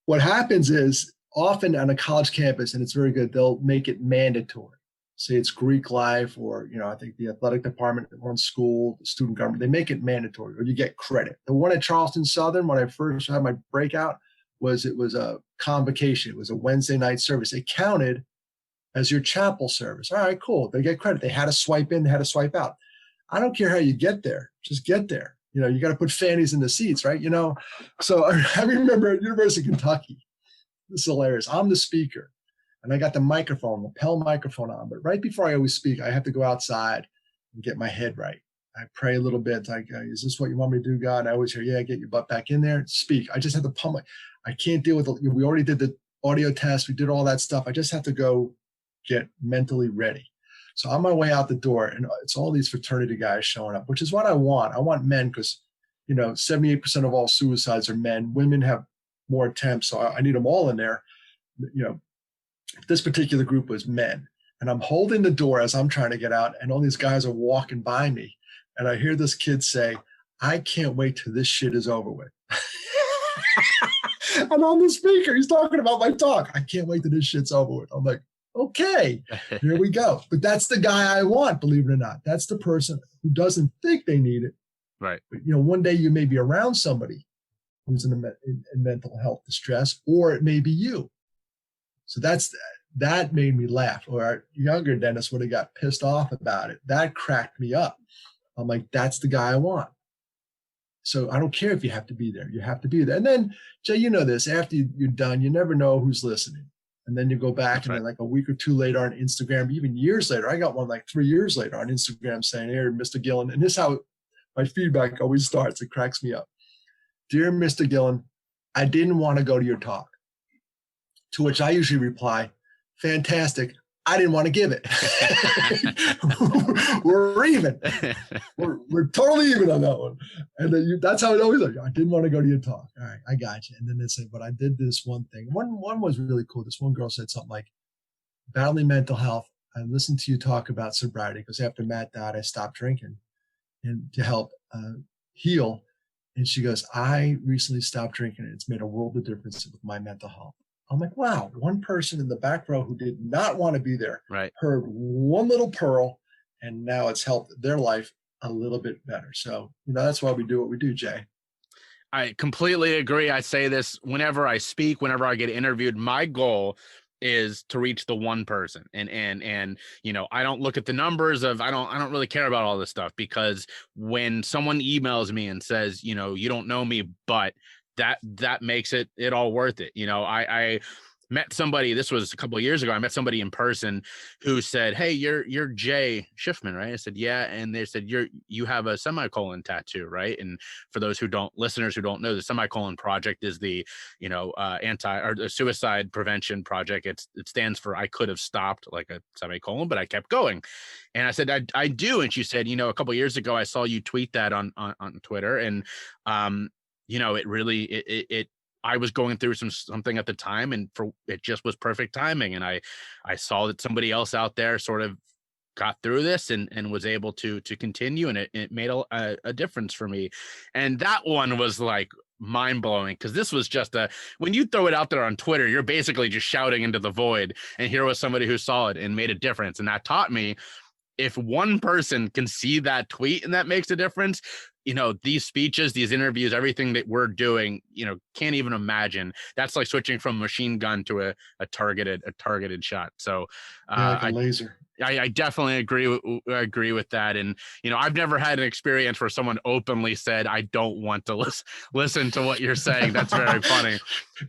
What happens is often on a college campus, and it's very good, they'll make it mandatory. Say it's Greek life, or, I think the athletic department that runs school, the student government, they make it mandatory, or you get credit. The one at Charleston Southern, when I first had my breakout, it was a convocation. It was a Wednesday night service. It counted as your chapel service. All right, cool. They get credit. They had to swipe in, they had to swipe out. I don't care how you get there. Just get there. You got to put fannies in the seats, right? So I remember at University of Kentucky, this is hilarious. I'm the speaker. And I got the lapel microphone on. But right before I always speak, I have to go outside and get my head right. I pray a little bit, like, is this what you want me to do, God? And I always hear, yeah, get your butt back in there, speak. I just have to pump I can't deal with we already did the audio test. We did all that stuff. I just have to go get mentally ready. So on my way out the door, and it's all these fraternity guys showing up, which is what I want. I want men, because, 78% of all suicides are men. Women have more attempts. So I need them all in there. This particular group was men, and I'm holding the door as I'm trying to get out, and all these guys are walking by me, and I hear this kid say, I can't wait till this shit is over with. And on the speaker, he's talking about my talk. I can't wait till this shit's over with. I'm like, okay, here we go. But that's the guy I want, believe it or not. That's the person who doesn't think they need it. Right. But, one day you may be around somebody who's in mental health distress, or it may be you. So that made me laugh. Or our younger Dennis would have got pissed off about it. That cracked me up. I'm like, that's the guy I want. So I don't care if you have to be there. You have to be there. And then, Jay, you know this, after you're done, you never know who's listening. And then you go back and then like a week or two later on Instagram, even years later, I got one like 3 years later on Instagram saying, "Hey, Mr. Gillan," and this is how my feedback always starts. It cracks me up. "Dear Mr. Gillan, I didn't want to go to your talk." To which I usually reply, "Fantastic. I didn't want to give it." We're even. We're totally even on that one. And then that's how it always is. "I didn't want to go to your talk." All right, I got you. And then they say, "But I did this one thing." One was really cool. This one girl said something like, "Battling mental health. I listened to you talk about sobriety because after Matt died, I stopped drinking and to help heal." And she goes, "I recently stopped drinking and it's made a world of difference with my mental health." I'm like, wow, one person in the back row who did not want to be there heard one little pearl, and now it's helped their life a little bit better. So, that's why we do what we do, Jay. I completely agree. I say this whenever I speak, whenever I get interviewed. My goal is to reach the one person, and I don't look at the numbers of I don't really care about all this stuff, because when someone emails me and says, you don't know me, but that makes it all worth it. I met somebody, this was a couple of years ago, I met somebody in person who said, "Hey, you're Jay Shifman, right?" I said, "Yeah." And they said, you have a semicolon tattoo, right? And for those listeners who don't know, the Semicolon Project is the the suicide prevention project. It stands for I could have stopped, like a semicolon, but I kept going. And I said, I do. And she said, a couple of years ago I saw you tweet that on Twitter, and it really I was going through something at the time, and it just was perfect timing. And I saw that somebody else out there sort of got through this and was able to continue, and it made a difference for me. And that one was like mind blowing, because this was just when you throw it out there on Twitter, you're basically just shouting into the void. And here was somebody who saw it and made a difference. And that taught me, if one person can see that tweet and that makes a difference, these speeches, these interviews, everything that we're doing, can't even imagine. That's like switching from a machine gun to a targeted shot. So like a laser. I definitely agree with that. And, I've never had an experience where someone openly said, "I don't want to listen to what you're saying." That's very funny.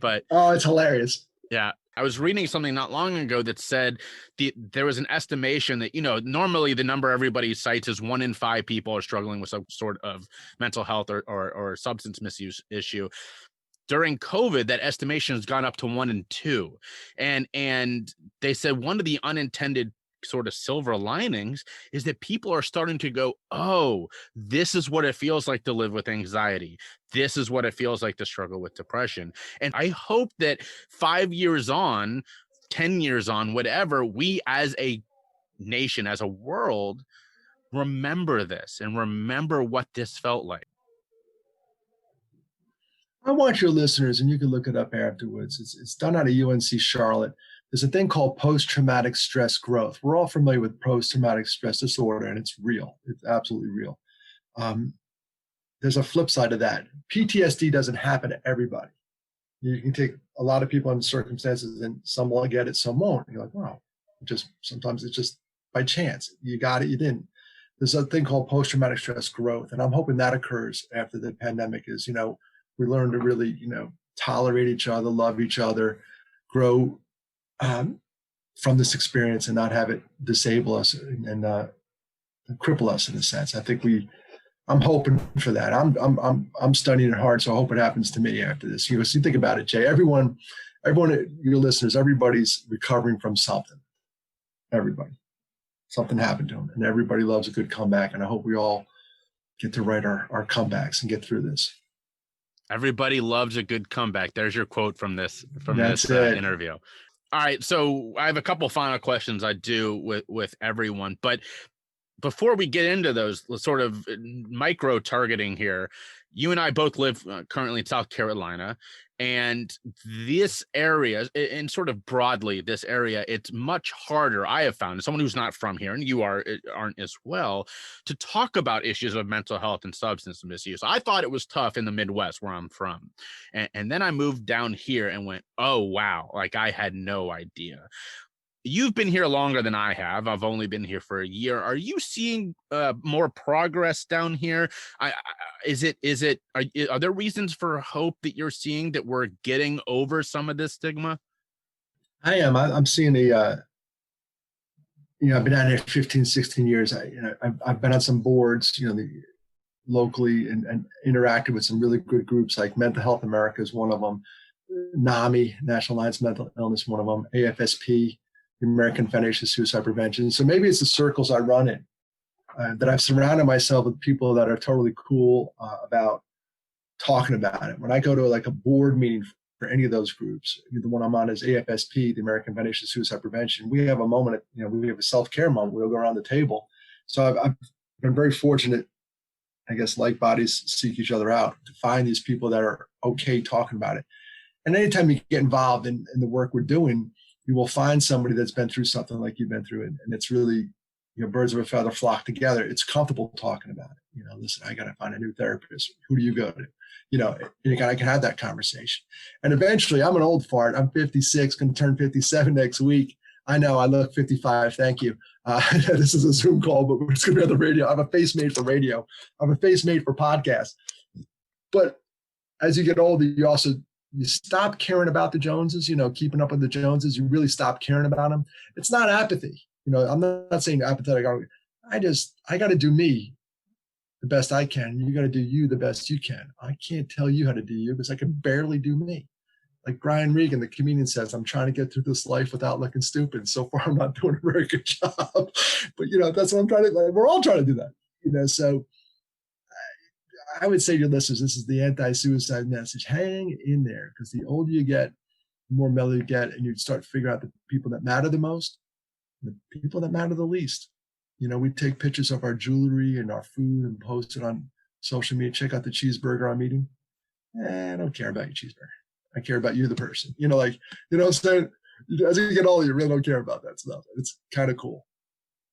But oh, it's hilarious. Yeah. I was reading something not long ago that said there was an estimation that, normally the number everybody cites is 1 in 5 people are struggling with some sort of mental health or substance misuse issue. During COVID, that estimation has gone up to 1 in 2. And they said one of the unintended sort of silver linings is that people are starting to go, "Oh, this is what it feels like to live with anxiety. This is what it feels like to struggle with depression." And I hope that 5 years on, 10 years on, whatever, we as a nation, as a world, remember this and remember what this felt like. I want your listeners, and you can look it up afterwards. It's done out of UNC Charlotte. There's a thing called post-traumatic stress growth. We're all familiar with post-traumatic stress disorder, and it's real. It's absolutely real. There's a flip side of that. PTSD doesn't happen to everybody. You can take a lot of people in circumstances, and some will get it, some won't. You're like, wow, sometimes it's just by chance. You got it, you didn't. There's a thing called post-traumatic stress growth, and I'm hoping that occurs after the pandemic. Is we learn to really tolerate each other, love each other, grow from this experience, and not have it disable us and cripple us in a sense. I think I'm hoping for that. I'm studying it hard, so I hope it happens to me after this. So you think about it, Jay. Everyone, your listeners, everybody's recovering from something. Everybody, something happened to them, and everybody loves a good comeback. And I hope we all get to write our comebacks and get through this. Everybody loves a good comeback. There's your quote from this interview. All right, so I have a couple final questions I do with everyone, but before we get into those sort of micro targeting here, you and I both live currently in South Carolina, and this area, and sort of broadly, this area, it's much harder, I have found, as someone who's not from here, and you aren't as well, to talk about issues of mental health and substance misuse. I thought it was tough in the Midwest where I'm from. And then I moved down here and went, oh, wow, like I had no idea. You've been here longer than I have. I've only been here for a year. Are you seeing more progress down here? Are there reasons for hope that you're seeing that we're getting over some of this stigma? I am. I'm seeing I've been out here 15, 16 years. I've been on some boards, locally and interacted with some really good groups like Mental Health America is one of them, NAMI, National Alliance Mental Illness, one of them, AFSP, the American Foundation of Suicide Prevention. So maybe it's the circles I run in, that I've surrounded myself with people that are totally cool about talking about it. When I go to like a board meeting for any of those groups, the one I'm on is AFSP, the American Foundation of Suicide Prevention. We have a moment, we have a self-care moment. We'll go around the table. So I've been very fortunate, I guess, like bodies seek each other out, to find these people that are okay talking about it. And anytime you get involved in the work we're doing, you will find somebody that's been through something like you've been through. And it's really, birds of a feather flock together. It's comfortable talking about it. Listen, I got to find a new therapist. Who do you go to? I can have that conversation. And eventually, I'm an old fart. I'm 56, going to turn 57 next week. I know I look 55. Thank you. This is a Zoom call, but it's going to be on the radio. I have a face made for radio. I have a face made for podcasts. But as you get older, you stop caring about the Joneses, keeping up with the Joneses. You really stop caring about them. It's not apathy. I'm not saying apathetic. I got to do me the best I can. You got to do you the best you can. I can't tell you how to do you because I can barely do me. Like Brian Regan, the comedian, says, I'm trying to get through this life without looking stupid. So far, I'm not doing a very good job. But, that's what I'm trying to do. We're all trying to do that, So I would say to your listeners, this is the anti-suicide message. Hang in there, because the older you get, the more mellow you get, and you start to figure out the people that matter the most, the people that matter the least. We take pictures of our jewelry and our food and post it on social media. Check out the cheeseburger I'm eating. I don't care about your cheeseburger. I care about you, the person. So as you get older, you really don't care about that stuff. It's kind of cool.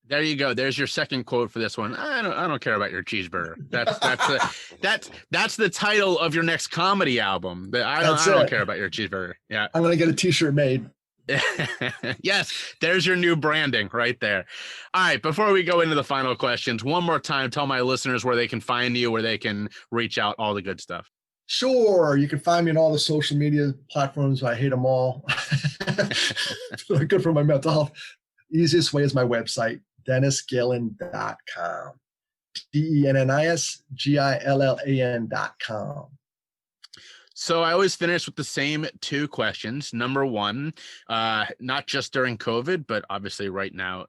There you go. There's your second quote for this one. I don't care about your cheeseburger. That's the title of your next comedy album. I don't care about your cheeseburger. Yeah. I'm going to get a t-shirt made. Yes, there's your new branding right there. All right, before we go into the final questions, one more time, tell my listeners where they can find you, where they can reach out, all the good stuff. Sure. You can find me on all the social media platforms. I hate them all. Good for my mental health. Easiest way is my website, DennisGillan.com. DennisGillan.com. So I always finish with the same two questions. Number one, not just during COVID, but obviously right now,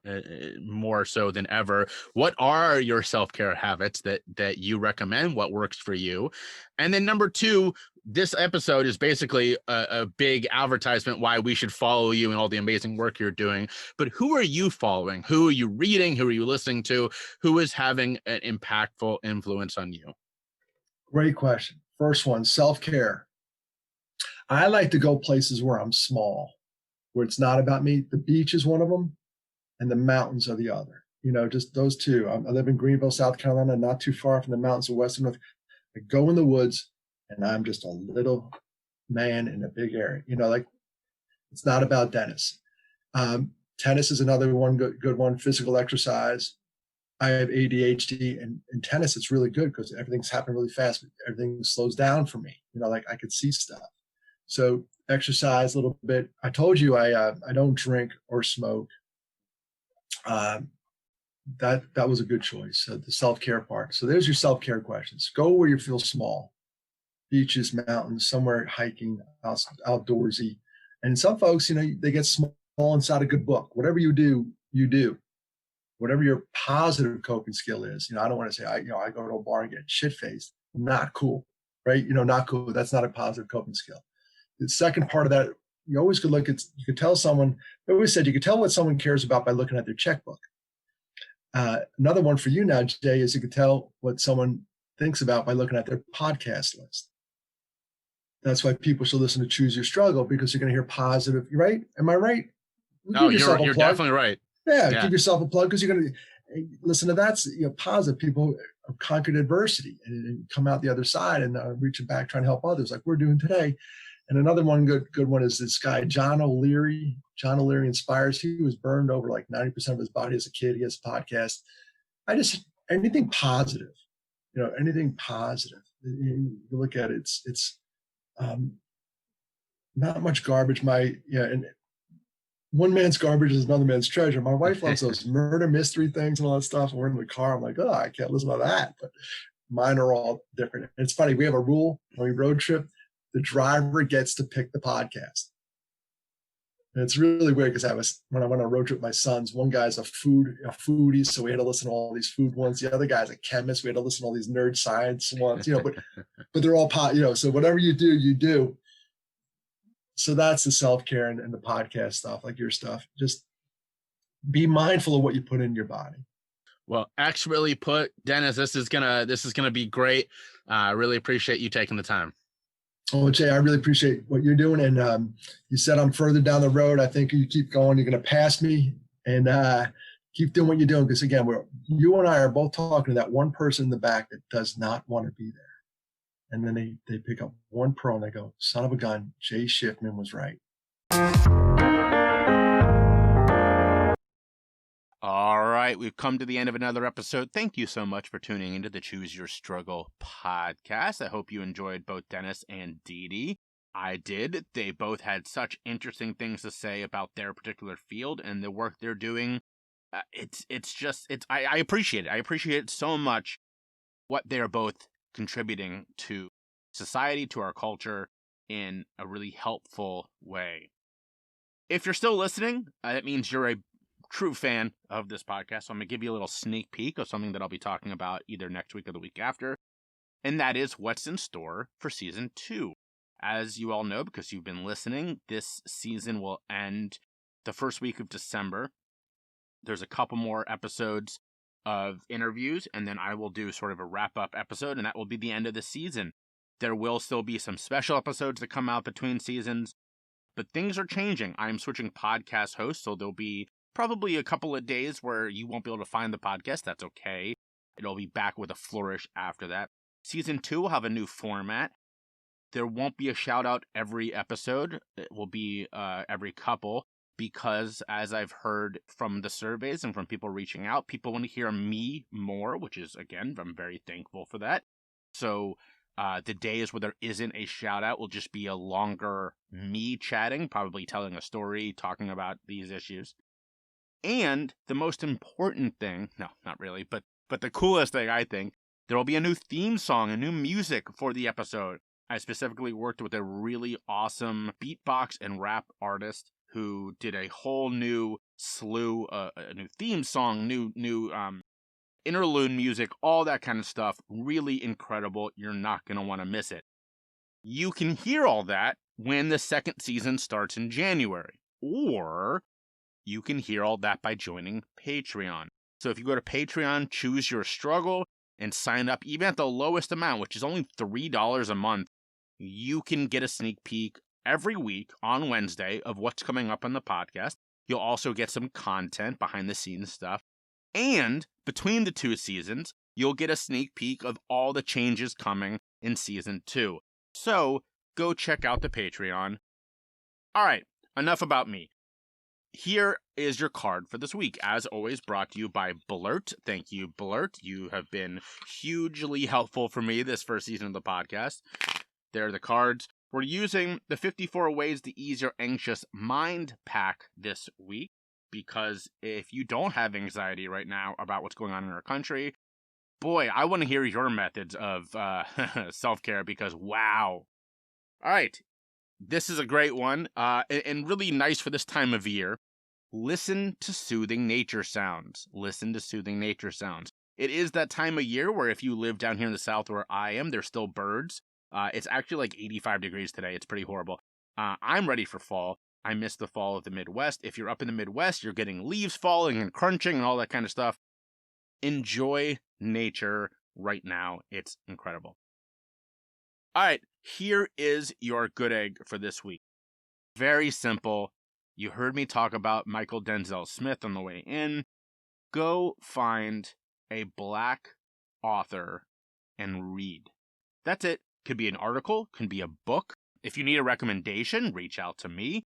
more so than ever, what are your self-care habits that you recommend? What works for you? And then number two, this episode is basically a big advertisement why we should follow you and all the amazing work you're doing. But who are you following? Who are you reading? Who are you listening to? Who is having an impactful influence on you? Great question. First one, self-care. I like to go places where I'm small, where it's not about me. The beach is one of them, and the mountains are the other. Just those two. I live in Greenville, South Carolina, not too far from the mountains of Western North. I go in the woods, and I'm just a little man in a big area. It's not about Dennis. Tennis is another one, good one. Physical exercise. I have ADHD, and in tennis, it's really good because everything's happening really fast. But everything slows down for me. I could see stuff. So exercise a little bit. I told you I don't drink or smoke. That was a good choice. So the self-care part. So there's your self-care questions. Go where you feel small. Beaches, mountains, somewhere hiking, outdoorsy. And some folks, they get small inside a good book. Whatever you do, you do. Whatever your positive coping skill is. I don't want to say I go to a bar and get shit-faced. Not cool, right? Not cool. That's not a positive coping skill. The second part of that, you always could look at. You could tell someone. I always said you could tell what someone cares about by looking at their checkbook. Another one for you now, Jay, is you can tell what someone thinks about by looking at their podcast list. That's why people should listen to Choose Your Struggle, because you're going to hear positive, right? Am I right? No, you're definitely right. Yeah, give yourself a plug, because you're going to listen to that. Positive people have conquered adversity and come out the other side and reaching back, trying to help others, like we're doing today. And another one, good one, is this guy John O'Leary. John O'Leary Inspires. He was burned over like 90% of his body as a kid. He has a podcast. Anything positive, anything positive. You look at it, it's not much garbage. And one man's garbage is another man's treasure. My wife loves those murder mystery things and all that stuff. We're in the car. I'm like, oh, I can't listen to that. But mine are all different. And it's funny. We have a rule when we road trip: the driver gets to pick the podcast. And it's really weird, because when I went on a road trip with my sons, one guy's a foodie, so we had to listen to all these food ones. The other guy's a chemist. We had to listen to all these nerd science ones, but they're all so whatever you do, you do. So that's the self-care and the podcast stuff, like your stuff. Just be mindful of what you put in your body. Well, expertly put, Dennis. This is gonna be great. I really appreciate you taking the time. Oh, Jay, I really appreciate what you're doing. And you said I'm further down the road. I think you keep going, you're going to pass me, and keep doing what you're doing. Because again, you and I are both talking to that one person in the back that does not want to be there. And then they pick up one pearl and they go, son of a gun, Jay Shifman was right. All right, we've come to the end of another episode. Thank you so much for tuning into the Choose Your Struggle podcast. I hope you enjoyed both Dennis and Didi. I did. They both had such interesting things to say about their particular field and the work they're doing. I appreciate it. I appreciate so much what they're both contributing to society, to our culture, in a really helpful way. If you're still listening, that means you're a true fan of this podcast. So I'm going to give you a little sneak peek of something that I'll be talking about either next week or the week after. And that is what's in store for season 2. As you all know, because you've been listening, this season will end the first week of December. There's a couple more episodes of interviews, and then I will do sort of a wrap-up episode, and that will be the end of the season. There will still be some special episodes that come out between seasons, but things are changing. I'm switching podcast hosts, so there'll be probably a couple of days where you won't be able to find the podcast. That's okay. It'll be back with a flourish after that. Season 2 will have a new format. There won't be a shout-out every episode. It will be every couple, because as I've heard from the surveys and from people reaching out, people want to hear me more, which is, again, I'm very thankful for that. So the days where there isn't a shout-out will just be a longer me chatting, probably telling a story, talking about these issues. And the most important thing, no, not really, but the coolest thing, I think, there will be a new theme song, a new music for the episode. I specifically worked with a really awesome beatbox and rap artist who did a whole new slew, a new theme song, new interlude music, all that kind of stuff. Really incredible. You're not going to want to miss it. You can hear all that when the second season starts in January, or you can hear all that by joining Patreon. So if you go to Patreon, Choose Your Struggle, and sign up even at the lowest amount, which is only $3 a month, you can get a sneak peek every week on Wednesday of what's coming up on the podcast. You'll also get some content, behind the scenes stuff. And between the 2 seasons, you'll get a sneak peek of all the changes coming in season 2. So go check out the Patreon. All right, enough about me. Here is your card for this week. As always, brought to you by Blurt. Thank you, Blurt. You have been hugely helpful for me this first season of the podcast. There are the cards. We're using the 54 Ways to Ease Your Anxious Mind pack this week, because if you don't have anxiety right now about what's going on in our country, boy, I want to hear your methods of self-care, because wow. All right, this is a great one, and really nice for this time of year. Listen to soothing nature sounds. Listen to soothing nature sounds. It is that time of year where if you live down here in the south where I am, there's still birds. It's actually like 85 degrees today. It's pretty horrible. I'm ready for fall. I miss the fall of the Midwest. If you're up in the Midwest, you're getting leaves falling and crunching and all that kind of stuff. enjoy nature right now. It's incredible. All right, here is your good egg for this week. Very simple. You heard me talk about Mychal Denzel Smith on the way in. Go find a Black author and read. That's it. Could be an article, could be a book. If you need a recommendation, reach out to me.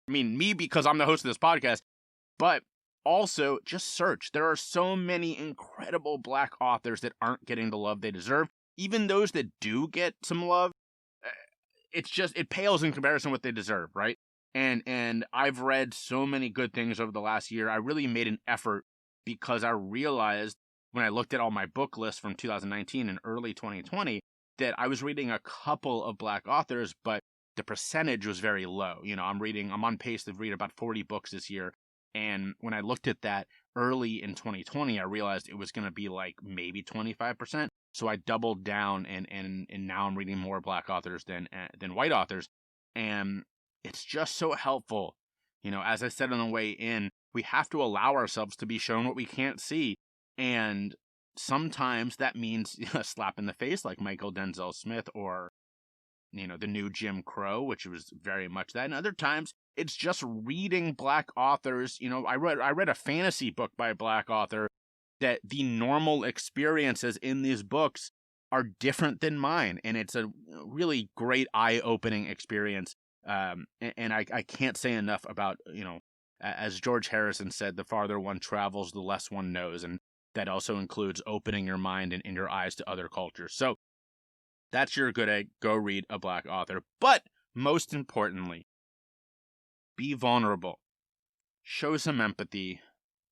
I mean, me because I'm the host of this podcast, but also just search. There are so many incredible Black authors that aren't getting the love they deserve. Even those that do get some love, it pales in comparison to what they deserve, right? And I've read so many good things over the last year. I really made an effort because I realized when I looked at all my book lists from 2019 and early 2020 that I was reading a couple of Black authors, but the percentage was very low. You know, I'm on pace to read about 40 books this year. And when I looked at that early in 2020, I realized it was going to be like maybe 25%. So I doubled down and now I'm reading more Black authors than white authors. And it's just so helpful. You know, as I said on the way in, we have to allow ourselves to be shown what we can't see. And sometimes that means a slap in the face like Mychal Denzel Smith or, you know, the new Jim Crow, which was very much that. And other times it's just reading Black authors. You know, I read a fantasy book by a Black author that the normal experiences in these books are different than mine. And it's a really great eye-opening experience. And I can't say enough about, you know, as George Harrison said, the farther one travels, the less one knows. And that also includes opening your mind and your eyes to other cultures. So that's your good egg. Go read a Black author. But most importantly, be vulnerable. Show some empathy.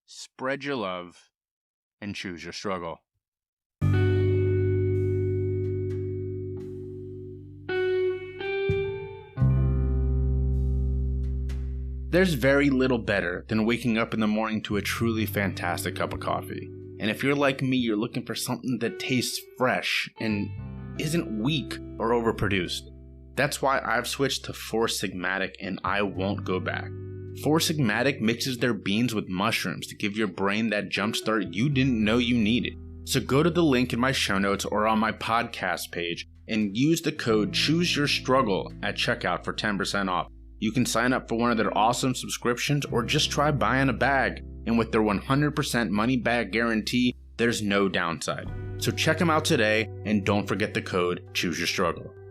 Spread your love. And choose your struggle. There's very little better than waking up in the morning to a truly fantastic cup of coffee. And if you're like me, you're looking for something that tastes fresh and isn't weak or overproduced. That's why I've switched to Four Sigmatic and I won't go back. Four Sigmatic mixes their beans with mushrooms to give your brain that jumpstart you didn't know you needed. So go to the link in my show notes or on my podcast page and use the code CHOOSEYOURSTRUGGLE at checkout for 10% off. You can sign up for one of their awesome subscriptions or just try buying a bag. And with their 100% money back guarantee, there's no downside. So check them out today and don't forget the code CHOOSEYOURSTRUGGLE.